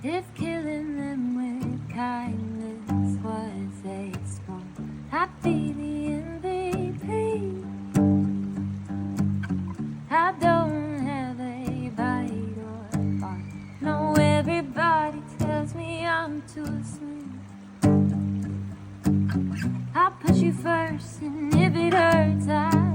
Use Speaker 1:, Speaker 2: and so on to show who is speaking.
Speaker 1: If killing them with kindness was a sport, I'd be the MVP. I don't have a bite or bark. No, everybody tells me I'm too slim. I put you first, and if it hurts, I